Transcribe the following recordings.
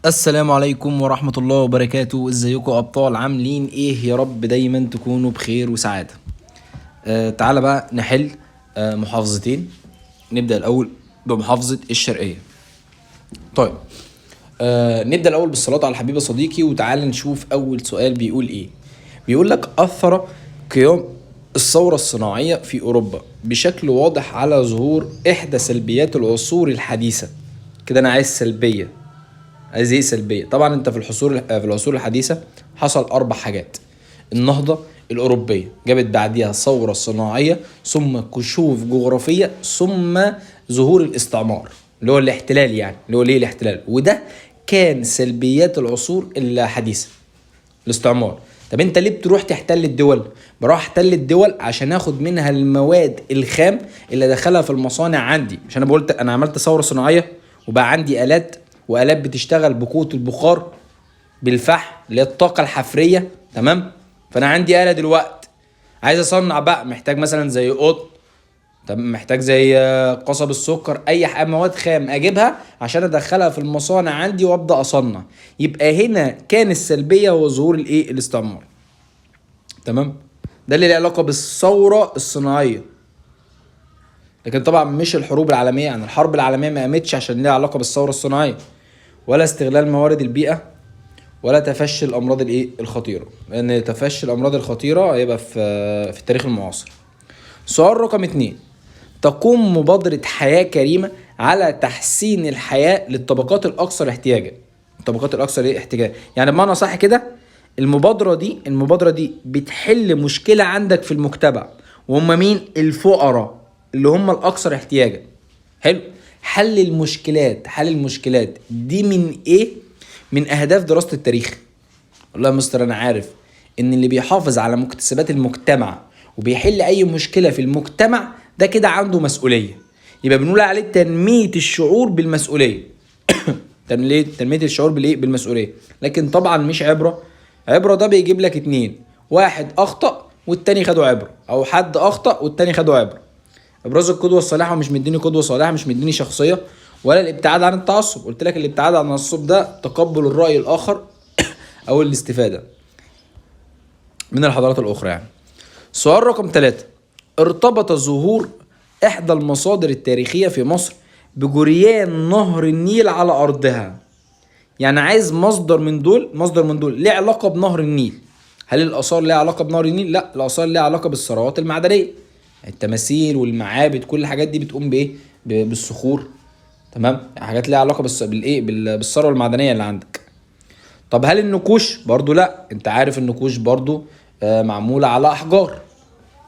السلام عليكم ورحمة الله وبركاته. ازيكم ابطال؟ عاملين ايه؟ يا رب دايما تكونوا بخير وسعادة. تعالى بقى نحل محافظتين. نبدأ الاول بمحافظة الشرقية. طيب، نبدأ الاول بالصلاة على الحبيب صديقي، وتعالى نشوف اول سؤال بيقول ايه. بيقول لك: اثر قيام الثورة الصناعية في اوروبا بشكل واضح على ظهور احدى سلبيات العصور الحديثة. كده انا عايز سلبية. عايز ايه سلبيه؟ طبعا انت في العصور الحديثه حصل اربع حاجات: النهضه الاوروبيه، جابت بعديها ثوره صناعيه، ثم كشوف جغرافيه، ثم ظهور الاستعمار اللي هو الاحتلال، يعني اللي هو ليه الاحتلال. وده كان سلبيات العصور الحديثه، الاستعمار. طب انت ليه بتروح تحتل الدول؟ بروح احتل الدول عشان اخد منها المواد الخام اللي دخلها في المصانع عندي. مش انا قلت انا عملت ثوره صناعيه وبقى عندي الات، والات بتشتغل بقوه البخار بالفحم اللي هي الطاقه الحفريه. تمام؟ فانا عندي اله دلوقتي عايز اصنع بقى، محتاج مثلا زي قطن، طب محتاج زي قصب السكر، اي مواد خام اجيبها عشان ادخلها في المصانع عندي وابدا اصنع. يبقى هنا كان السلبيه وظهور الايه؟ الاستعمار. تمام؟ ده اللي له علاقه بالثوره الصناعيه. لكن طبعا مش الحروب العالميه، يعني الحرب العالميه ما قامتش عشان ليها علاقه بالثوره الصناعيه، ولا استغلال موارد البيئه، ولا تفشي الامراض الايه؟ الخطيره. لان تفشي الامراض الخطيره هيبقى في التاريخ المعاصر. سؤال رقم 2: تقوم مبادرة حياة كريمة على تحسين الحياة للطبقات الأكثر احتياجا. الطبقات الأكثر ايه؟ احتياجا. يعني بمعنى صح كده، المبادرة دي بتحل مشكلة عندك في المجتمع، وهم مين؟ الفقراء اللي هم الأكثر احتياجا. حلو. حل المشكلات دي من ايه؟ من أهداف دراسة التاريخ. والله يا مستر انا عارف ان اللي بيحافظ على مكتسبات المجتمع وبيحل اي مشكلة في المجتمع ده كده عنده مسؤولية، يبقى بنقول عليه تنمية الشعور بالمسؤولية. تنمية الشعور بالايه؟ بالمسؤولية. لكن طبعا مش عبرة ده بيجيب لك اتنين: واحد اخطأ والتاني خدوا عبرة، او حد اخطأ والتاني خدوا عبرة. ابراز القدوة الصالحة مش مديني قدوة صالحة، مش مديني شخصية. ولا الابتعاد عن التعصب. قلت لك الابتعاد عن التعصب ده تقبل الرأي الاخر او الاستفادة من الحضارات الاخرى يعني. سؤال رقم 3: ارتبط ظهور احدى المصادر التاريخية في مصر بجريان نهر النيل على ارضها. يعني عايز مصدر من دول ليه علاقة بنهر النيل. هل الآثار ليها علاقة بنهر النيل؟ لا، الآثار ليها علاقة بالثروات المعدنية، التماثيل والمعابد، كل الحاجات دي بتقوم بايه؟ بالصخور. تمام؟ حاجات ليها علاقة بالثروة المعدنية اللي عندك. طب هل النقوش؟ برضو لا، انت عارف النقوش برضو معمولة على احجار.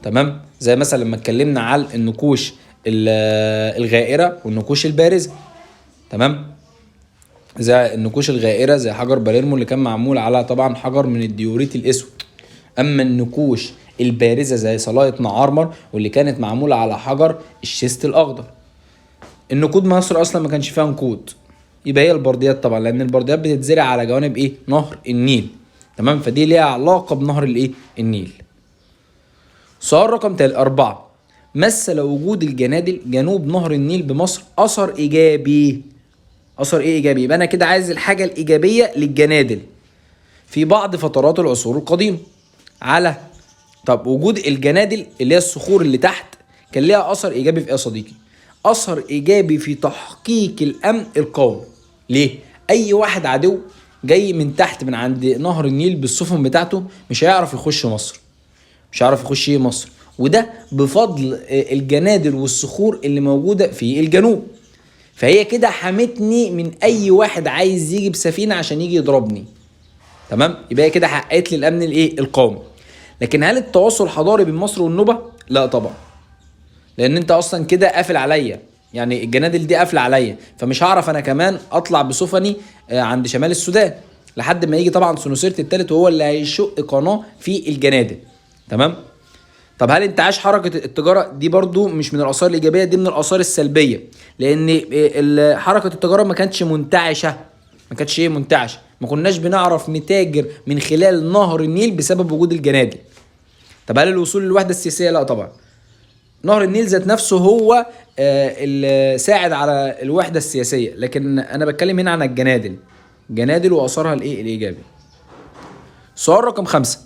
تمام؟ زي مثلا لما اتكلمنا على النقوش الغائرة والنقوش البارزة. تمام؟ زي النقوش الغائرة زي حجر باليرمو اللي كان معمول على طبعا حجر من الديوريت الاسود. اما النقوش البارزة زي صلاية نعارمر واللي كانت معمولة على حجر الشيست الاخضر. النقود مصر اصلا ما كانش فيها نقود، يبقى هي البرديات طبعا، لان البرديات بتتزرع على جوانب ايه؟ نهر النيل. تمام؟ فدي ليها علاقة بنهر الايه؟ النيل. سؤال رقم 4: مثل وجود الجنادل جنوب نهر النيل بمصر اثر ايجابي. اثر ايه ايجابي؟ يبقى انا كده عايز الحاجة الايجابية للجنادل في بعض فترات العصور القديمة. على طب وجود الجنادل اللي هي الصخور اللي تحت كان ليها اثر ايجابي في ايه يا صديقي؟ اثر ايجابي في تحقيق الامن القومي. ليه؟ اي واحد عدو جاي من تحت من عند نهر النيل بالسفن بتاعته مش هيعرف يخش مصر، مش هيعرف يخش ايه مصر. وده بفضل الجنادل والصخور اللي موجودة في الجنوب. فهي كده حمتني من اي واحد عايز يجي بسفينة عشان يجي يضربني. تمام؟ يبقى هي كده حققت لي الامن الايه؟ القومي. لكن هل التواصل حضاري بين مصر والنوبة؟ لا طبعا، لان انت اصلا كده قافل عليا، يعني الجنادل دي قافله عليا، فمش هعرف انا كمان اطلع بسفني عند شمال السودان لحد ما يجي طبعا سنوسرت الثالث وهو اللي هيشق قناه في الجنادل. تمام؟ طب هل انتعاش حركه التجاره؟ دي برضو مش من الاثار الايجابيه، دي من الاثار السلبيه، لان حركه التجاره ما كانتش منتعشه. ما كناش بنعرف نتاجر من خلال نهر النيل بسبب وجود الجنادل. طب هل الوصول للوحده السياسيه؟ لا طبعا. نهر النيل ذات نفسه هو اللي ساعد على الوحدة السياسية، لكن أنا بتكلم هنا عن الجنادل. جنادل واثرها الايه الايجابي. سؤال رقم 5.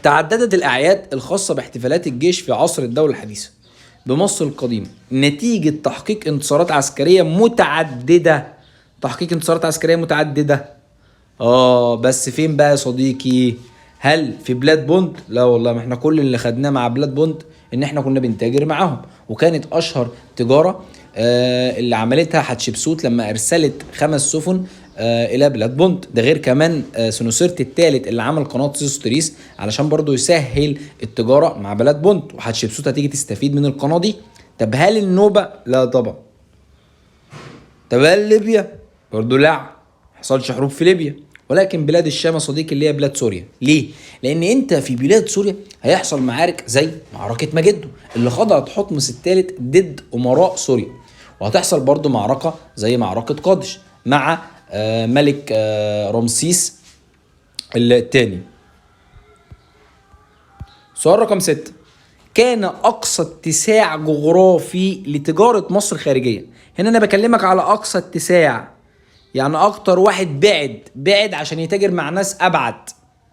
تعددت الاعياد الخاصه باحتفالات الجيش في عصر الدوله الحديثه بمصر القديمه نتيجه تحقيق انتصارات عسكريه متعدده. تحقيق انتصارات عسكريه متعدده. بس فين بقى يا صديقي؟ هل في بلاد بونت؟ لا والله، ما احنا كل اللي خدناه مع بلاد بونت ان احنا كنا بنتاجر معاهم، وكانت اشهر تجاره اللي عملتها حتشبسوت لما ارسلت 5 سفن الى بلاد بونت. ده غير كمان سنوسرت الثالث اللي عمل قناه سويس علشان برضو يسهل التجاره مع بلاد بونت، وحتشبسوت هتيجي تستفيد من القناه دي. طب هل النوبه؟ لا طبعا. طب هل ليبيا؟ برضو لا، حصلش حروب في ليبيا. ولكن بلاد الشام يا صديقي اللي هي بلاد سوريا. ليه؟ لان انت في بلاد سوريا هيحصل معارك زي معركه مجدو اللي خضعت حتمس الثالث ضد امراء سوريا، وهتحصل برضو معركه زي معركه قادش مع ملك رمسيس الثاني. سؤال رقم 6. كان اقصى اتساع جغرافي لتجاره مصر خارجيا. هنا انا بكلمك على اقصى اتساع، يعني اكتر واحد بعد عشان يتاجر مع ناس ابعد.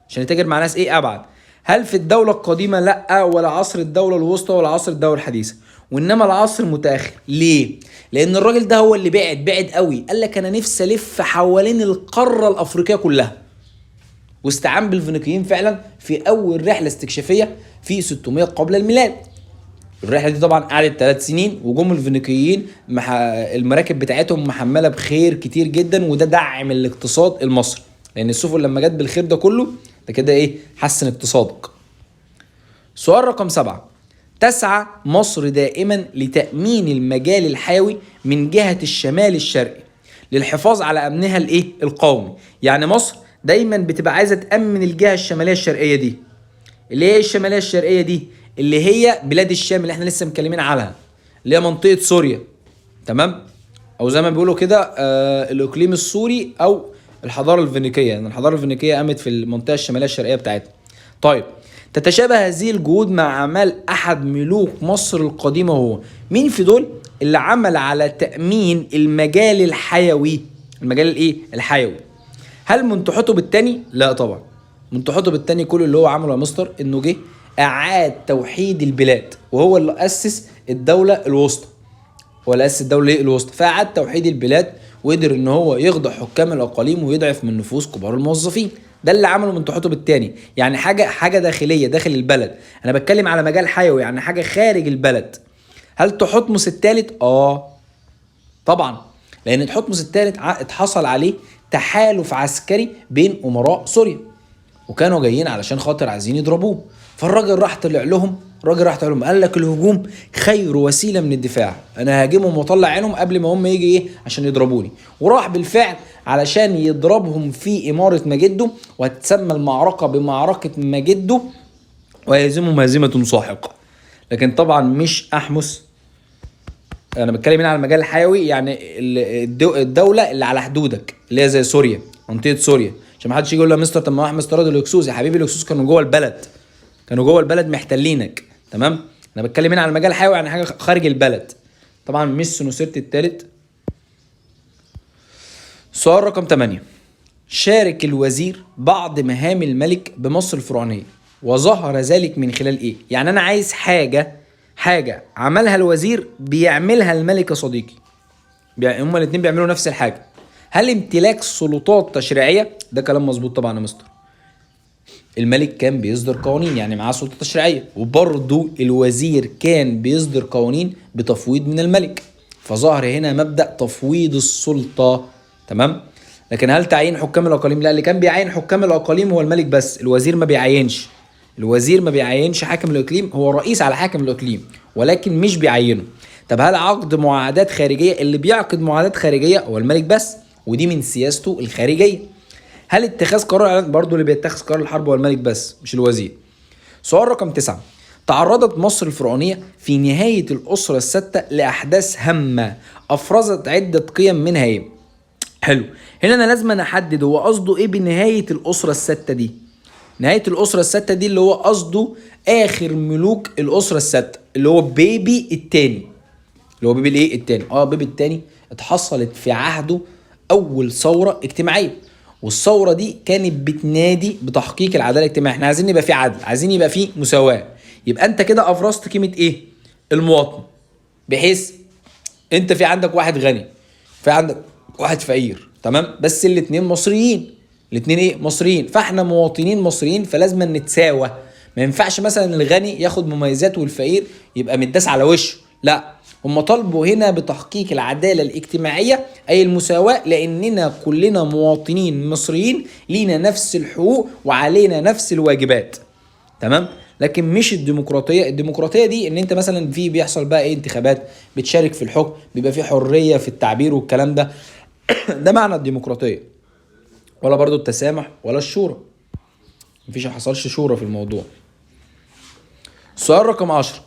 عشان يتاجر مع ناس ايه ابعد؟ هل في الدولة القديمة؟ لا، ولا عصر الدولة الوسطى، ولا عصر الدولة الحديثة، وانما العصر المتأخر. ليه؟ لان الراجل ده هو اللي بعد قوي. قال لك انا نفسي الف حوالين القارة الافريقية كلها، واستعان بالفينيقيين فعلا في اول رحلة استكشافية في 600 قبل الميلاد. الرحله دي طبعا قعدت 3 سنين، وجم الفينيقيين المراكب بتاعتهم محمله بخير كتير جدا، وده دعم الاقتصاد المصري، لان السفن لما جت بالخير ده كله ده كده ايه؟ حسن اقتصادك. سؤال رقم 7. تسعى مصر دائما لتأمين المجال الحيوي من جهة الشمال الشرقي للحفاظ على أمنها الايه؟ القومي. يعني مصر دايما بتبقى عايزة تأمن الجهة الشمالية الشرقية دي. اللي هي الشمالية الشرقية دي اللي هي بلاد الشام اللي احنا لسه مكلمين عنها، اللي هي منطقة سوريا، تمام؟ او زي ما بيقولوا كده الاقليم السوري او الحضارة الفينيقية، يعني الحضارة الفينيقية قامت في المنطقة الشمالية الشرقية بتاعتها. طيب، تتشابه هذه الجهود مع اعمال احد ملوك مصر القديمة. هو مين في دول اللي عمل على تأمين المجال الحيوي؟ المجال الايه؟ الحيوي. هل منتحتب الثاني؟ لا طبعا. منتحتب الثاني كل اللي هو عمله يا مستر انه جه اعاد توحيد البلاد، وهو اللي اسس الدوله الوسطى. هو اللي اسس الدوله الوسطى، فاعاد توحيد البلاد وقدر ان هو يخضع حكام الاقاليم ويضعف من نفوس كبار الموظفين. ده اللي عمله منتحتب الثاني، يعني حاجه داخليه داخل البلد. انا بتكلم على مجال حيوي، يعني حاجه خارج البلد. هل تحتمس الثالث؟ طبعا، لان تحتمس الثالث اتحصل عليه تحالف عسكري بين امراء سوريا، وكانوا جايين علشان خاطر عايزين يضربوه. فالراجل راح طلع لهم، قال لك الهجوم خير وسيله من الدفاع، انا هاجمهم واطلع عينهم قبل ما هم يجي ايه عشان يضربوني. وراح بالفعل علشان يضربهم في اماره مجدو، وهتسمى المعركه بمعركه مجدو، ويهزمهم هزيمه ساحقه. لكن طبعا مش احمس. انا بتكلم هنا على المجال الحيوي، يعني الدوله اللي على حدودك اللي هي زي سوريا، منطقه سوريا، عشان ما حدش يجي يقول له يا مستر طب ما احمس طرد الهكسوس. يا حبيبي الهكسوس كانوا جوه البلد، محتلينك، تمام؟ انا بتكلم هنا على المجال الحيوي، يعني حاجه خارج البلد. طبعا مش سنوسرت الثالث. سؤال رقم 8. شارك الوزير بعض مهام الملك بمصر الفرعونيه، وظهر ذلك من خلال ايه؟ يعني انا عايز حاجه عملها الوزير بيعملها الملك يا صديقي، هما الاثنين بيعملوا نفس الحاجه. هل امتلاك سلطات تشريعيه؟ ده كلام مظبوط طبعا يا مستر. الملك كان بيصدر قوانين، يعني معاه سلطه تشريعيه، وبرضه الوزير كان بيصدر قوانين بتفويض من الملك. فظهر هنا مبدا تفويض السلطه، تمام؟ لكن هل تعيين حكام الاقاليم؟ لا، اللي كان بيعين حكام الاقاليم هو الملك بس، الوزير ما بيعينش حاكم الاقليم، هو رئيس على حاكم الاقليم ولكن مش بيعينه. طب هل عقد معاهدات خارجيه؟ اللي بيعقد معاهدات خارجيه هو الملك بس، ودي من سياسته الخارجيه. هل اتخاذ قرار؟ برضه اللي بيتخذ قرار الحرب هو الملك بس مش الوزير. سؤال رقم 9. تعرضت مصر الفرعونية في نهاية الأسرة الستة لأحداث هامة أفرزت عدة قيم منها إيه؟ حلو، هنا أنا لازم أحدد هو قصده إيه بنهاية الأسرة الستة دي. نهاية الأسرة الستة دي اللي هو قصده آخر ملوك الأسرة الستة، اللي هو بيبي التاني. بيبي التاني اتحصلت في عهده اول ثوره اجتماعيه، والثوره دي كانت بتنادي بتحقيق العداله الاجتماعيه. احنا عايزين يبقى في عدل، عايزين يبقى في مساواه. يبقى انت كده افرزت قيمه ايه؟ المواطن. بحيث انت في عندك واحد غني، في عندك واحد فقير، تمام، بس الاتنين مصريين، الاتنين ايه؟ مصريين. فاحنا مواطنين مصريين، فلازم نتساوى. ما ينفعش مثلا الغني ياخد مميزات والفقير يبقى متداس على وشه، لا. هم طالبوا هنا بتحقيق العدالة الاجتماعية، أي المساواة، لأننا كلنا مواطنين مصريين لينا نفس الحقوق وعلينا نفس الواجبات، تمام. لكن مش الديمقراطيه. الديمقراطيه دي ان انت مثلا في بيحصل بقى ايه؟ انتخابات، بتشارك في الحكم، بيبقى في حريه في التعبير والكلام ده. ده معنى الديمقراطيه. ولا برضو التسامح ولا الشورى، مفيش، حصلش شورى في الموضوع. سؤال رقم 10: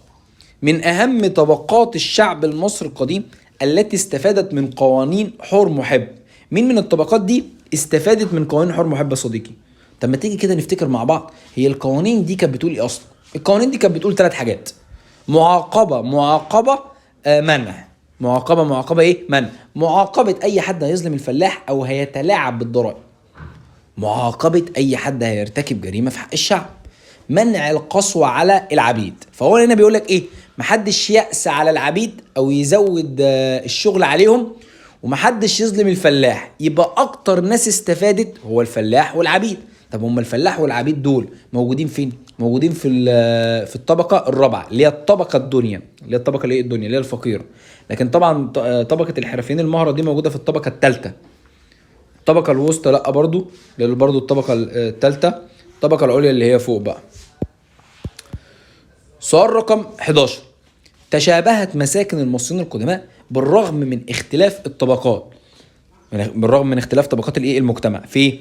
من اهم طبقات الشعب المصري القديم التي استفادت من قوانين حور محب. مين من الطبقات دي استفادت من قوانين حور محب يا صديقي؟ طب ما تيجي كده نفتكر مع بعض، هي القوانين دي كانت بتقول ايه اصلا؟ القوانين دي كانت بتقول 3 حاجات: معاقبه، منع. معاقبه ايه؟ منع. معاقبه اي حد هيظلم الفلاح او هيتلاعب بالضرائب. معاقبه اي حد هيرتكب جريمه في حق الشعب. منع القسوه على العبيد. فهو هنا بيقول لك ايه؟ محدش يأس على العبيد او يزود الشغل عليهم، ومحدش يظلم الفلاح. يبقى اكتر ناس استفادت هو الفلاح والعبيد. طب هم الفلاح والعبيد دول موجودين فين؟ موجودين في الطبقه الرابعه، اللي هي الطبقه الدنيا، اللي هي الطبقه اللي هي الدنيا، اللي هي الفقيره. لكن طبعا طبقه الحرفيين المهره دي موجوده في الطبقه الثالثه. الطبقه الوسطى لا، برضو، اللي برضو الطبقه الثالثه. الطبقه العليا اللي هي فوق بقى. سؤال رقم 11: تشابهت مساكن المصريين القدماء بالرغم من اختلاف الطبقات، بالرغم من اختلاف طبقات الايه؟ المجتمع. في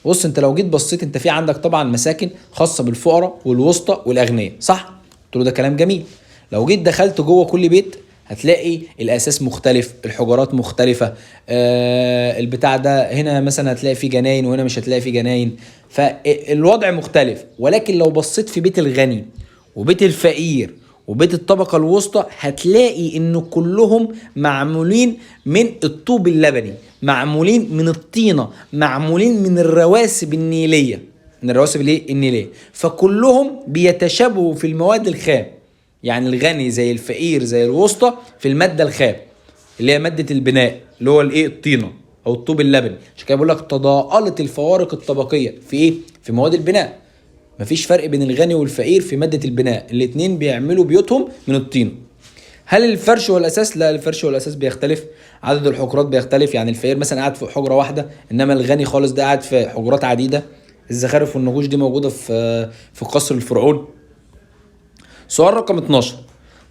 بص، انت لو جيت بصيت، انت في عندك طبعا مساكن خاصه بالفقراء والوسطى والاغنياء، صح؟ قلت له ده كلام جميل. لو جيت دخلت جوه كل بيت هتلاقي الاساس مختلف، الحجرات مختلفه، البتاع ده هنا مثلا هتلاقي فيه جناين وهنا مش هتلاقي فيه جناين، فالوضع مختلف. ولكن لو بصيت في بيت الغني وبيت الفقير وبيت الطبقة الوسطى هتلاقي ان كلهم معمولين من الطوب اللبني، معمولين من الطينة، معمولين من الرواسب النيلية، من الرواسب النيلية. فكلهم بيتشابهوا في المواد الخام. يعني الغني زي الفقير زي الوسطى في المادة الخام، اللي هي مادة البناء، اللي هو الايه؟ الطينة او الطوب اللبني. عشان كده بقول لك تضاءلت الفوارق الطبقية في ايه؟ في مواد البناء. مفيش فرق بين الغني والفقير في مادة البناء، الاتنين بيعملوا بيوتهم من الطين. هل الفرش والاساس؟ لا، الفرش والاساس بيختلف، عدد الحجرات بيختلف. يعني الفقير مثلا قاعد في حجرة واحدة، انما الغني خالص ده قاعد في حجرات عديدة. الزخارف والنقوش دي موجودة في قصر الفرعون. سؤال رقم 12: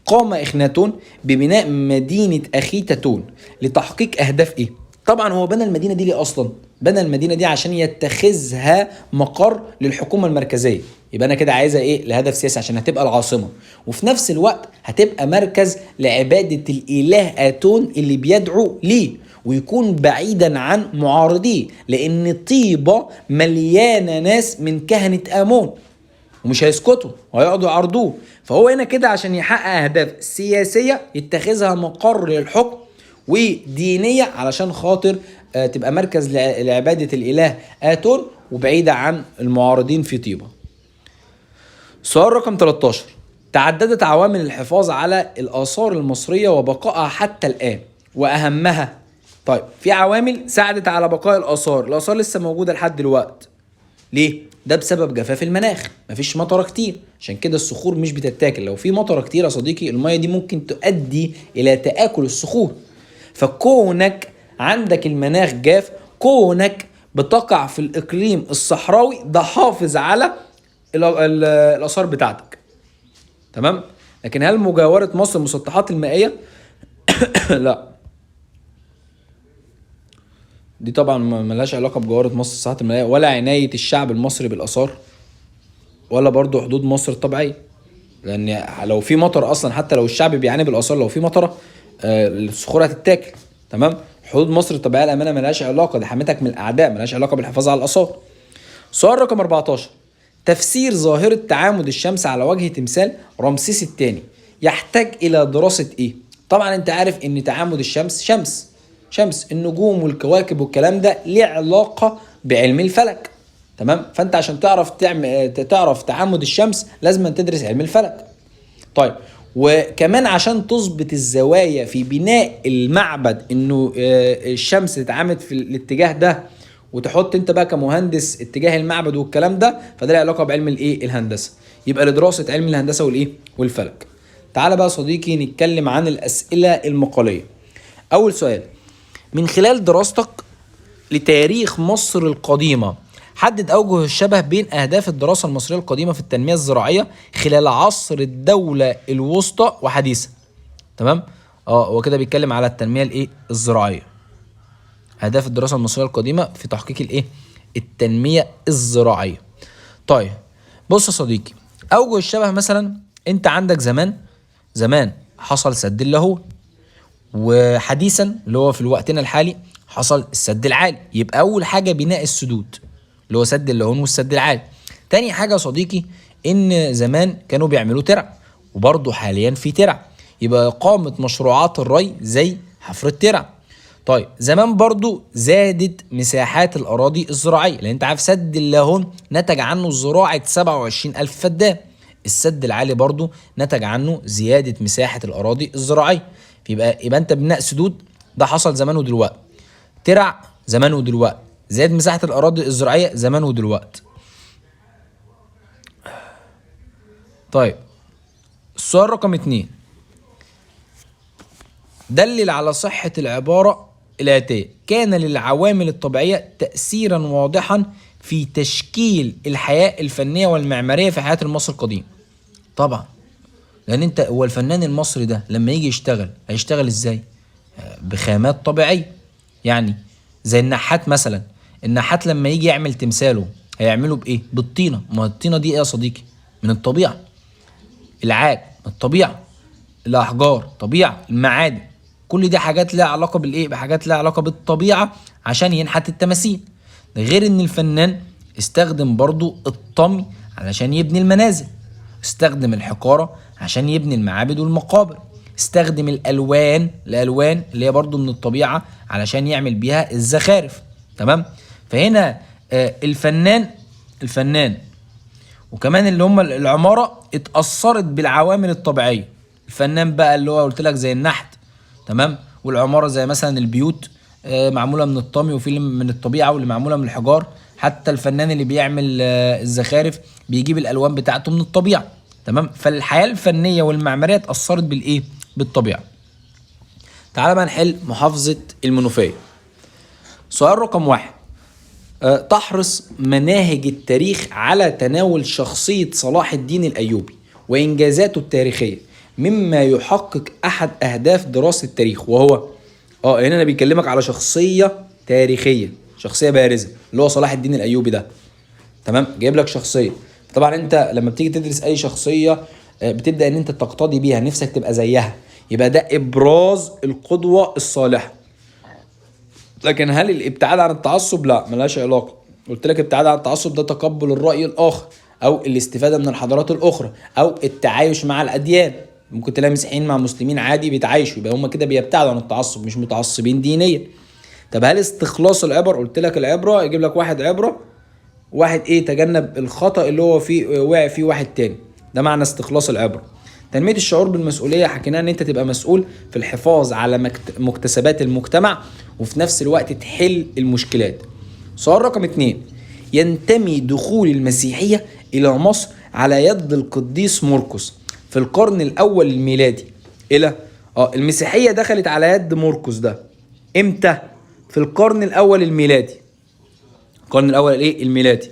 قام إخناتون ببناء مدينة أخيتاتون لتحقيق أهداف إيه؟ طبعا هو بنى المدينة دي ليه أصلا؟ بنى المدينة دي عشان يتخذها مقر للحكومة المركزية. يبقى أنا كده عايزها إيه؟ لهدف سياسي، عشان هتبقى العاصمة، وفي نفس الوقت هتبقى مركز لعبادة الإله آتون اللي بيدعو ليه، ويكون بعيدا عن معارضيه، لأن طيبة مليانة ناس من كهنة آمون ومش هيسكتوا وهيقعدوا يعرضوه. فهو هنا كده عشان يحقق اهداف سياسيه يتخذها مقر للحكم، ودينيه علشان خاطر تبقى مركز لعباده الاله آتون وبعيده عن المعارضين في طيبه. سؤال رقم 13: تعددت عوامل الحفاظ على الآثار المصرية وبقائها حتى الآن، وأهمها. طيب، في عوامل ساعدت على بقاء الآثار لسه موجودة لحد دلوقتي. ليه؟ ده بسبب جفاف المناخ، مفيش مطره كتير، عشان كده الصخور مش بتتاكل. لو في مطره كتير يا صديقي، الميه دي ممكن تؤدي الى تآكل الصخور. فكونك عندك المناخ جاف، كونك بتقع في الاقليم الصحراوي، ده حافظ على الاثار بتاعتك، تمام. لكن هل مجاوره مصر المسطحات المائيه؟ لا، دي طبعا ملهاش علاقه بجواره مصر الساحات المائيه، ولا عنايه الشعب المصري بالاثار، ولا برضو حدود مصر الطبيعيه. لان لو في مطر اصلا، حتى لو الشعب بيعاني بالاثار، لو في مطره الصخور هتتاكل، تمام. حدود مصر الطبيعيه الامانه ملهاش علاقه، دي حمايتك من الاعداء، ملهاش علاقه بالحفاظ على الاثار. سؤال رقم 14: تفسير ظاهره تعامد الشمس على وجه تمثال رمسيس الثاني يحتاج الى دراسه ايه؟ طبعا انت عارف ان تعامد الشمس شمس، شمس. النجوم والكواكب والكلام ده ليه علاقه بعلم الفلك. تمام. فانت عشان تعرف تعامد الشمس لازم تدرس علم الفلك. طيب، وكمان عشان تظبط الزوايا في بناء المعبد، انه الشمس تتعامد في الاتجاه ده، وتحط انت بقى كمهندس اتجاه المعبد والكلام ده، فده له علاقه بعلم الايه الهندسه. يبقى لدراسه علم الهندسه والايه والفلك. تعال بقى صديقي نتكلم عن الاسئله المقاليه. اول سؤال: من خلال دراستك لتاريخ مصر القديمه حدد اوجه الشبه بين اهداف الدراسه المصريه القديمه في التنميه الزراعيه خلال عصر الدوله الوسطى وحديثا. تمام. هو كده بيتكلم على التنميه الايه الزراعيه. اهداف الدراسه المصريه القديمه في تحقيق الايه التنميه الزراعيه. طيب بص يا صديقي، اوجه الشبه مثلا انت عندك زمان حصل سد اللاهون، وحديثا اللي هو في وقتنا الحالي حصل السد العالي. يبقى اول حاجه بناء السدود اللي هو سد اللاهون والسد العالي. تاني حاجه يا صديقي ان زمان كانوا بيعملوا ترع، وبرضه حاليا في ترع، يبقى اقامه مشروعات الري زي حفر الترع. طيب زمان برضو زادت مساحات الأراضي الزراعية، لأن أنت عارف سد اللاهون نتج عنه زراعة 27,000 فدان. السد العالي برضو نتج عنه زيادة مساحة الأراضي الزراعية. يبقى أنت بناء سدود ده حصل زمان ودلوقتي، ترع زمان ودلوقتي، زاد مساحة الأراضي الزراعية زمان ودلوقتي. طيب السؤال رقم 2: دلل على صحة العبارة الآتية: كان للعوامل الطبيعية تأثيرا واضحا في تشكيل الحياة الفنية والمعمارية في حياة المصري القديم. طبعا، لأن هو الفنان المصري ده لما يجي يشتغل هيشتغل ازاي؟ بخامات طبيعية. يعني زي النحات مثلا، النحات لما يجي يعمل تمثاله هيعمله بإيه؟ بالطينة. ما الطينة دي إيه يا صديقي؟ من الطبيعة. العاج من الطبيعة، الأحجار طبيعة، المعادن، كل دي حاجات لها علاقة بالإيه؟ بحاجات لها علاقة بالطبيعة عشان ينحت التماثيل. ده غير إن الفنان استخدم برضو الطمي علشان يبني المنازل، استخدم الحجارة عشان يبني المعابد والمقابر، استخدم الألوان اللي هي برضو من الطبيعة علشان يعمل بيها الزخارف. تمام. فهنا الفنان وكمان اللي هم العمارة اتأثرت بالعوامل الطبيعية. الفنان بقى اللي هو قلت لك زي النحت، تمام، والعمارة زي مثلا البيوت معمولة من الطمي وفي من الطبيعة واللي معمولة من الحجار. حتى الفنان اللي بيعمل الزخارف بيجيب الألوان بتاعته من الطبيعة. تمام. فالحياة الفنية والمعمارية اتأثرت بالإيه؟ بالطبيعة. تعال بقى نحل محافظة المنوفية. سؤال رقم 1: تحرص مناهج التاريخ على تناول شخصية صلاح الدين الأيوبي وإنجازاته التاريخية مما يحقق أحد أهداف دراسة التاريخ، وهو هنا أنا بيكلمك على شخصية تاريخية، شخصية بارزة اللي هو صلاح الدين الأيوبي ده. تمام. جايب لك شخصية. طبعا أنت لما بتيجي تدرس أي شخصية بتبدأ أن أنت تقتدي بيها، نفسك تبقى زيها، يبقى ده إبراز القدوة الصالحة. لكن هل الابتعاد عن التعصب؟ لا، ملهاش علاقة. قلت لك ابتعاد عن التعصب ده تقبل الرأي الآخر، أو الاستفادة من الحضارات الأخرى، أو التعايش مع الأديان. ممكن تلاقي مسيحيين مع مسلمين عادي بيتعايشوا، يبقى هم كده بيبتعدوا عن التعصب، مش متعصبين دينيا. طب هل استخلاص العبر؟ قلت لك العبرة يجيب لك واحد عبرة، واحد تجنب الخطأ اللي هو فيه واقع فيه واحد تاني. ده معنى استخلاص العبرة. تنمية الشعور بالمسؤولية حكينا ان انت تبقى مسؤول في الحفاظ على مكتسبات المجتمع وفي نفس الوقت تحل المشكلات. سؤال رقم 2: ينتمي دخول المسيحية الى مصر على يد القديس مرقس في القرن الاول الميلادي الى المسيحية دخلت على يد مرقس ده امتى؟ في القرن الاول الميلادي. القرن الاول الميلادي.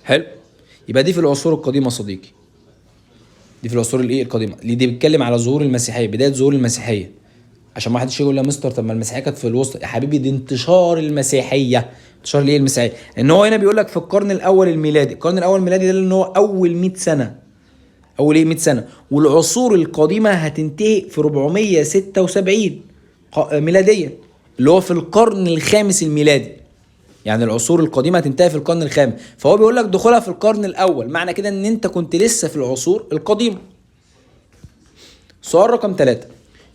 حلو. يبقى دي في العصور القديمة صديقي، دي في العصور القديمه، اللي دي بيتكلم على ظهور المسيحيه، بدايه ظهور المسيحيه. عشان ما حدش يقول يا مستر طب ما المسيحيه كانت في الوسط. يا حبيبي دي انتشار المسيحيه. انتشار المسيحيه، ان هو هنا بيقول لك في القرن الاول الميلادي. القرن الاول الميلادي ده ان هو اول 100 سنه، اول 100 سنه. والعصور القديمه هتنتهي في 476 ميلاديا، اللي هو في القرن الخامس الميلادي. يعني العصور القديمة هتنتهي في القرن الخامس، فهو بيقول لك دخولها في القرن الأول، معنى كده إن أنت كنت لسه في العصور القديمة. سؤال رقم 3: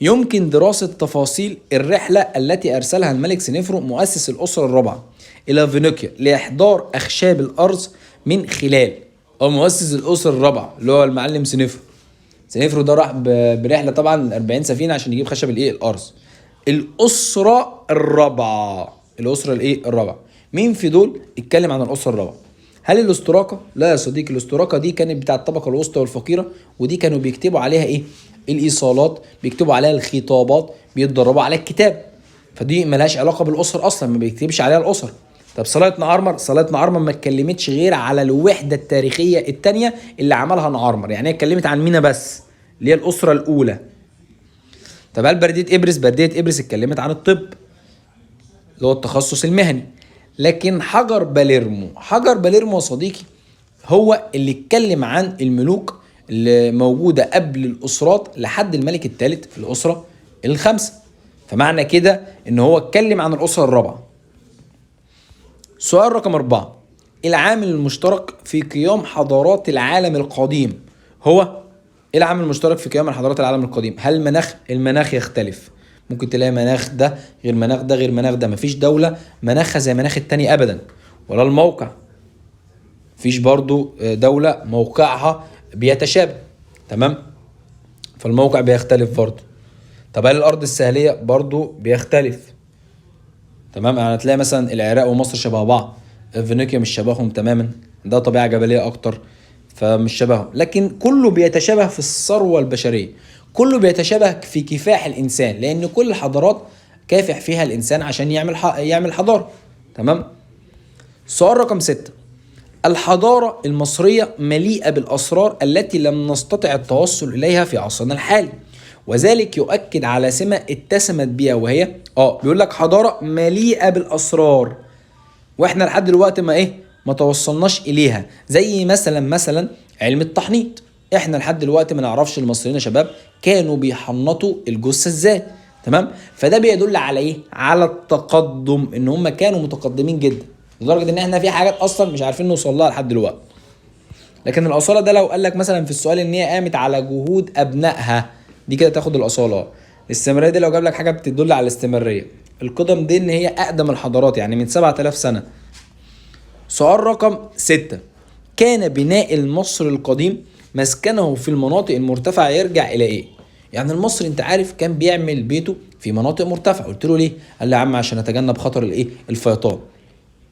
يمكن دراسة تفاصيل الرحلة التي أرسلها الملك سنفرو مؤسس الأسرة الرابعة إلى فينيقيا لإحضار أخشاب الأرز من خلال، أو مؤسس الأسرة الرابعة اللي هو المعلم سنفرو. سنفرو ده راح برحلة طبعا 40 سفينة عشان يجيب خشب الأرز. الأسرة الرابعة، الأسرة الرابعة، مين في دول اتكلم عن الأسرة الرابعة؟ هل الاستراقة؟ لا يا صديقي، الاستراقة دي كانت بتاعت الطبقة الوسطى والفقيرة، ودي كانوا بيكتبوا عليها الإيصالات، بيكتبوا عليها الخطابات، بيتدربوا على الكتاب، فدي ملهاش علاقة بالأسر أصلا، ما بيكتبش عليها الأسر. طب صلاة نعرمر ما اتكلمتش غير على الوحدة التاريخية التانية اللي عملها نعرمر، يعني هي اتكلمت عن مينا بس، اللي هي الأسرة الأولى. طب هل بردية إبرس اتكلمت عن الطب اللي هو التخصص المهني. لكن حجر باليرمو يا صديقي هو اللي اتكلم عن الملوك اللي موجودة قبل الأسرات لحد الملك الثالث في الأسرة الخامسة، فمعنى كده ان هو اتكلم عن الأسرة الرابعة. سؤال رقم 4، العامل المشترك في قيام حضارات العالم القديم هو العامل المشترك في قيام حضارات العالم القديم؟ هل المناخ يختلف، ممكن تلاقي مناخ ده غير مناخ ده غير مناخ ده، مفيش دولة مناخها زي مناخ التاني أبدا. ولا الموقع، مفيش برضو دولة موقعها بيتشابه، تمام، فالموقع بيختلف برضو. طب هل الأرض الساحلية؟ برضو بيختلف، تمام، يعني هتلاقي مثلا العراق ومصر شبه بعض، فينيقيا مش شبههم تماما، ده طبيعة جبلية أكتر فمش شبههم، لكن كله بيتشابه في الثروة البشرية، كله بيتشابه في كفاح الإنسان، لأن كل الحضارات كافح فيها الإنسان عشان يعمل حضارة، تمام. سؤال رقم 6، الحضارة المصرية مليئة بالأسرار التي لم نستطع التوصل إليها في عصرنا الحالي، وذلك يؤكد على سمة اتسمت بها، وهي بيقول لك حضارة مليئة بالأسرار، واحنا لحد دلوقتي ما توصلناش إليها. زي مثلا علم التحنيط، احنا لحد دلوقتي ما نعرفش المصريين يا شباب كانوا بيحنطوا الجثة ازاي، تمام. فده بيدل على على التقدم، ان هم كانوا متقدمين جدا لدرجة ان احنا في حاجات اصلا مش عارفين نوصل لها لحد دلوقتي. لكن الأصالة ده لو قال لك مثلا في السؤال ان هي قامت على جهود ابنائها، دي كده تاخد الأصالة. الاستمرارية دي لو جاب لك حاجة بتدل على الاستمرارية. القدم دي ان هي اقدم الحضارات، يعني من 7000 سنة. سؤال رقم 6، كان بناء المصري القديم مسكنه في المناطق المرتفعة يرجع الى يعني المصري انت عارف كان بيعمل بيته في مناطق مرتفعة. قلت له ليه؟ قال لي يا عم عشان اتجنب خطر الفيضان.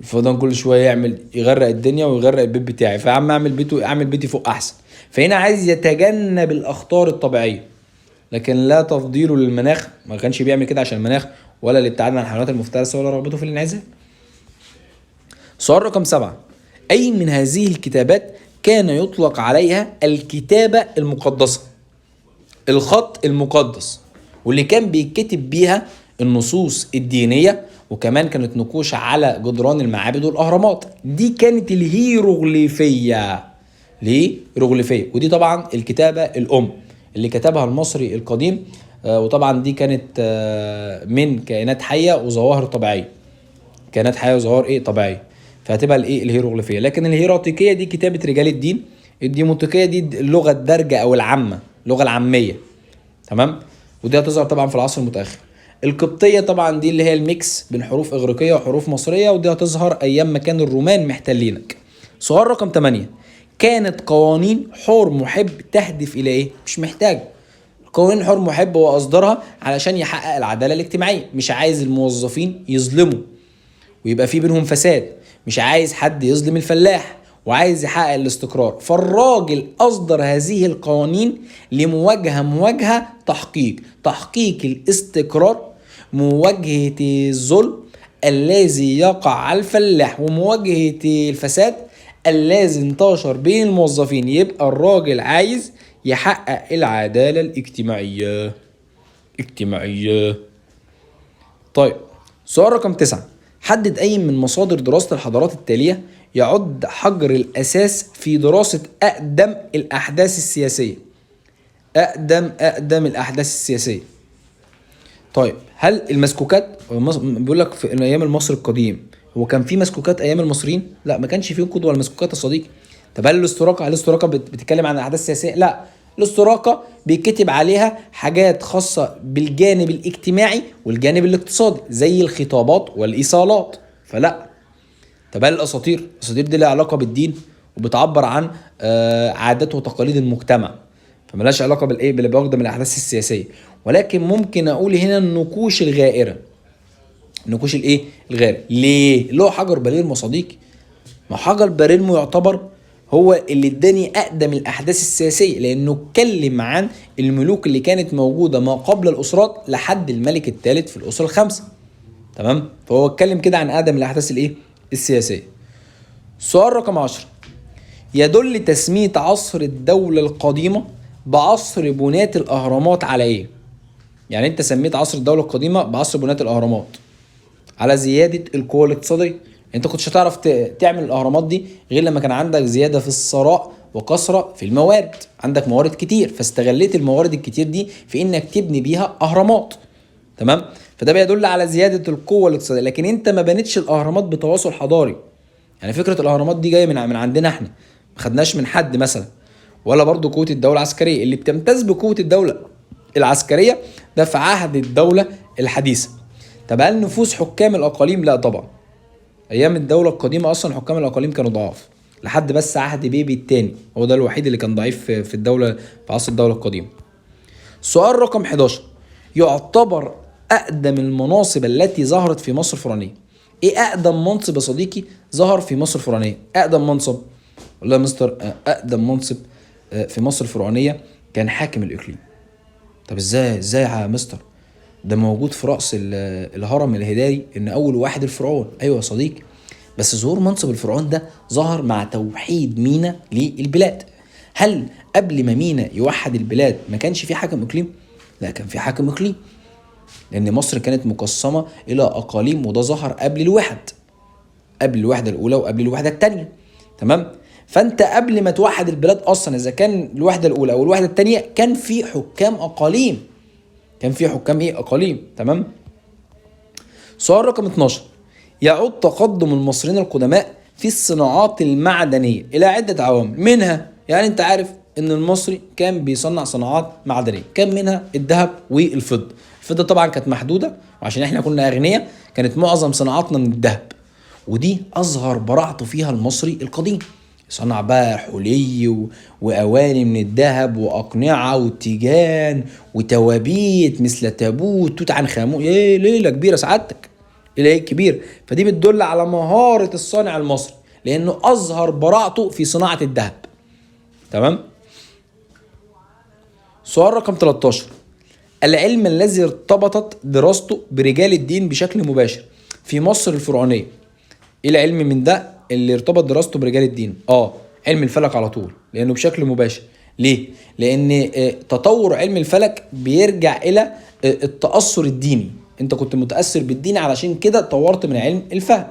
الفيضان كل شويه يغرق الدنيا ويغرق البيت بتاعي، فيا عم اعمل بيتي فوق احسن. فهنا عايز يتجنب الاخطار الطبيعيه، لكن لا تفضيله للمناخ، ما كانش بيعمل كده عشان المناخ ولا الابتعاد عن الحيوانات المفترسه ولا رغبته في الانعزال. سؤال رقم 7، اي من هذه الكتابات كان يطلق عليها الكتابه المقدسه، الخط المقدس، واللي كان بيتكتب بيها النصوص الدينيه، وكمان كانت نقوش على جدران المعابد والاهرامات؟ دي كانت الهيروغليفيه. ودي طبعا الكتابه الام اللي كتبها المصري القديم، وطبعا دي كانت من كائنات حيه وظواهر طبيعيه، طبيعيه، فهتبقى الهيروغليفيه. لكن الهيراتيقيه دي كتابه رجال الدين، الديموتيقيه دي اللغه الدارجه او العامه، اللغه العاميه، تمام، ودي هتظهر طبعا في العصر المتاخر. القبطيه طبعا دي اللي هي الميكس بين حروف اغريقيه وحروف مصريه، ودي هتظهر ايام ما كان الرومان محتلينك. سؤال رقم 8، كانت قوانين حور محب تهدف الى مش محتاج. قوانين حور محب هو اصدرها علشان يحقق العداله الاجتماعيه، مش عايز الموظفين يظلموا ويبقى في بينهم فساد، مش عايز حد يظلم الفلاح، وعايز يحقق الاستقرار. فالراجل أصدر هذه القوانين لمواجهة تحقيق الاستقرار، مواجهة الظلم الذي يقع على الفلاح، ومواجهة الفساد الذي انتشر بين الموظفين. يبقى الراجل عايز يحقق العدالة الاجتماعية. طيب سؤال رقم 9، حدد أي من مصادر دراسة الحضارات التالية يعد حجر الأساس في دراسة أقدم الأحداث السياسية. أقدم الأحداث السياسية. طيب هل المسكوكات؟ بيقول لك في أيام المصري القديم هو كان في مسكوكات أيام المصريين؟ لا، ما كانش فيه قدوة المسكوكات يا صديقي. طب هل الاستراقة بتتكلم عن الأحداث السياسية؟ لا، الاستراقه بيتكتب عليها حاجات خاصه بالجانب الاجتماعي والجانب الاقتصادي زي الخطابات والايصالات. فلا. طب هل الاساطير دي لها علاقه بالدين وبتعبر عن عادات وتقاليد المجتمع، فملاش علاقه بالايه باللي بيقدم الاحداث السياسيه. ولكن ممكن اقول هنا النقوش الغائره. النقوش الايه الغائره ليه؟ له حجر بريرمو صديقي. ما حجر بريرمو يعتبر هو اللي اداني اقدم الاحداث السياسيه، لانه اتكلم عن الملوك اللي كانت موجوده ما قبل الاسرات لحد الملك الثالث في الاسره الخمسه. تمام. فهو اتكلم كده عن اقدم الاحداث الايه السياسيه. سؤال رقم 10. يدل تسمية عصر الدولة القديمة بعصر بناة الأهرامات على إيه؟ يعني أنت سميت عصر الدولة القديمة بعصر بناة الأهرامات على زيادة القوة الاقتصادية. أنت كنتش هتعرف تعمل الأهرامات دي غير لما كان عندك زيادة في الثراء وكثرة في الموارد. عندك موارد كتير فاستغليت الموارد الكتير دي في إنك تبني بيها أهرامات. تمام. فده بيدل على زيادة القوة الاقتصادية. لكن أنت ما بنتش الأهرامات بتواصل حضاري. يعني فكرة الأهرامات دي جاية من عندنا احنا، ما خدناش من حد مثلا. ولا برضو قوة الدولة العسكرية اللي بتمتاز بقوة الدولة العسكرية ده في عهد الدولة الحديثة. طب هل نفوذ حكام الأقاليم؟ لا طبعا. أيام الدولة القديمة أصلا حكام الأقاليم كانوا ضعاف لحد بس عهد بيبي الثاني، هو ده الوحيد اللي كان ضعيف في الدولة في عصر الدولة القديمة. سؤال رقم 11. يعتبر أقدم المناصب التي ظهرت في مصر الفرعونية. ايه اقدم منصب يا صديقي ظهر في مصر الفرعونيه؟ اقدم منصب والله يا مستر اقدم منصب في مصر الفرعونيه كان حاكم الاقليم. طب ازاي يا مستر؟ ده موجود في راس الهرم الهداري ان اول واحد الفرعون. ايوه يا صديقي، بس ظهور منصب الفرعون ده ظهر مع توحيد مينا للبلاد. هل قبل ما مينا يوحد البلاد ما كانش في حاكم اقليم؟ لا كان في حاكم اقليم، لأن مصر كانت مقسمة إلى أقاليم وده ظهر قبل الوحدة الأولى وقبل الوحدة الثانية. تمام. فأنت قبل ما توحد البلاد أصلا إذا كان الوحدة الأولى أو الوحدة الثانية كان في حكام أقاليم. أقاليم. تمام. سؤال رقم 12. يعود تقدم المصريين القدماء في الصناعات المعدنية إلى عدة عوامل منها، يعني أنت عارف ان المصري كان بيصنع صناعات معدنيه، كان منها الذهب والفضه. الفضه طبعا كانت محدوده وعشان احنا كنا اغنياء كانت معظم صناعاتنا من الذهب، ودي اظهر براعته فيها المصري القديم. يصنع بقى حلي واواني من الذهب واقنعه وتيجان وتوابيت مثل تابوت توت عنخ امون. ايه ليله كبيره سعادتك، ليله كبير. فدي بتدل على مهاره الصانع المصري لانه اظهر براعته في صناعه الذهب. تمام. سؤال رقم 13. العلم الذي ارتبطت دراسته برجال الدين بشكل مباشر في مصر الفرعونية. ايه العلم من ده اللي ارتبط دراسته برجال الدين؟ علم الفلك على طول، لانه بشكل مباشر. ليه؟ لان تطور علم الفلك بيرجع الى التأثر الديني. انت كنت متأثر بالدين علشان كده طورت من علم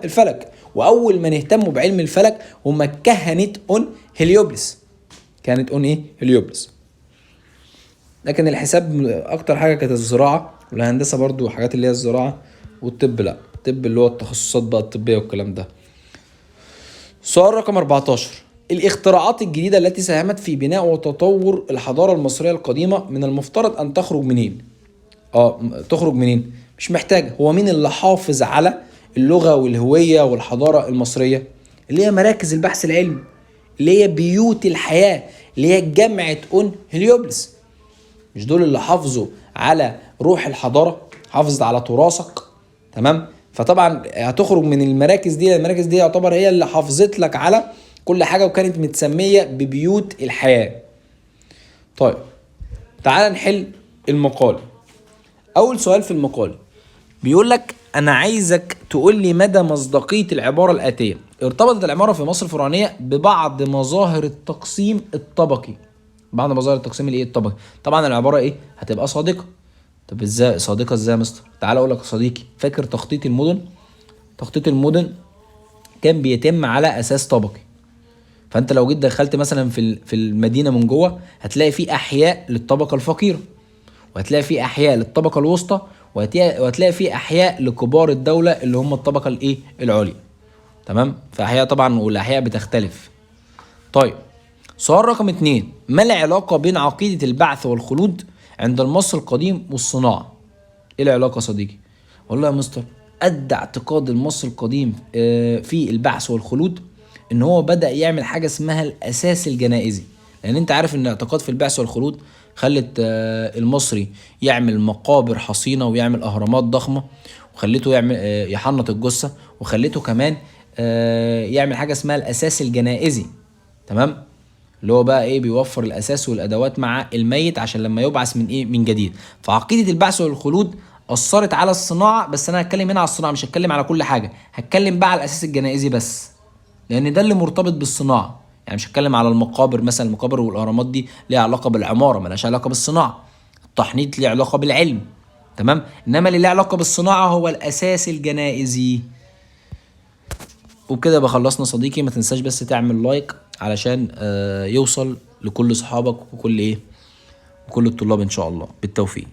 الفلك. واول من اهتموا بعلم الفلك هم كهنة هليوبلس. كانت هليوبلس. لكن الحساب اكتر حاجه كانت الزراعه والهندسه، برضو حاجات اللي هي الزراعه، والطب لا، الطب اللي هو التخصصات بقى الطبيه والكلام ده. سؤال رقم 14. الاختراعات الجديده التي ساهمت في بناء وتطور الحضاره المصريه القديمه من المفترض ان تخرج منين؟ تخرج منين؟ مش محتاجه. هو مين اللي حافظ على اللغه والهويه والحضاره المصريه؟ اللي هي مراكز البحث العلمي، اللي هي بيوت الحياه، اللي هي جامعه هليوبلس. مش دول اللي حافظوا على روح الحضارة، حافظت على تراثك. تمام. فطبعا هتخرج من المراكز دي. المراكز دي يعتبر هي اللي حافظت لك على كل حاجة وكانت متسمية ببيوت الحياة. طيب تعال نحل المقال. اول سؤال في المقال بيقول لك انا عايزك تقول لي مدى مصداقية العبارة الآتية. ارتبطت العمارة في مصر الفرعونية ببعض مظاهر التقسيم الطبقي. بعد مظاهر التقسيم الطبقي. طبعا العباره هتبقى صادقه. طب ازاي صادقه؟ ازاي يا مستر؟ تعال اقول لك يا صديقي. فاكر تخطيط المدن؟ تخطيط المدن كان بيتم على اساس طبقي. فانت لو جيت دخلت مثلا في المدينه من جوه هتلاقي في احياء للطبقه الفقيره، وهتلاقي في احياء للطبقه الوسطى، وهتلاقي في احياء لكبار الدوله اللي هم الطبقه العليا. تمام. فاحياء طبعا والاحياء بتختلف. طيب سؤال رقم 2: ما العلاقة بين عقيدة البعث والخلود عند المصري القديم والصناعة؟ ايه العلاقة يا صديقي؟ والله يا مستر، ادى اعتقاد المصري القديم في البعث والخلود ان هو بدأ يعمل حاجة اسمها الاساس الجنائزي. لان انت عارف ان الاعتقاد في البعث والخلود خلت المصري يعمل مقابر حصينة ويعمل اهرامات ضخمة، وخليته يعمل يحنط الجثة، وخليته كمان يعمل حاجة اسمها الاساس الجنائزي. تمام؟ اللي هو بقى ايه، بيوفر الاساس والادوات مع الميت عشان لما يبعث من ايه، من جديد. فعقيده البعث والخلود اثرت على الصناعه، بس انا هتكلم هنا على الصناعه، مش هتكلم على كل حاجه، هتكلم بقى على الاساس الجنائزي بس، لان ده اللي مرتبط بالصناعه. يعني مش هتكلم على المقابر مثلا، المقابر والاهرامات دي ليها علاقه بالعماره، ملهاش علاقه بالصناعه. التحنيط ليه علاقه بالعلم، تمام، انما اللي ليه علاقه بالصناعه هو الاساس الجنائزي. وبكده بقى خلصنا صديقي. ما تنساش بس تعمل لايك علشان يوصل لكل صحابك وكل ايه، وكل الطلاب ان شاء الله. بالتوفيق.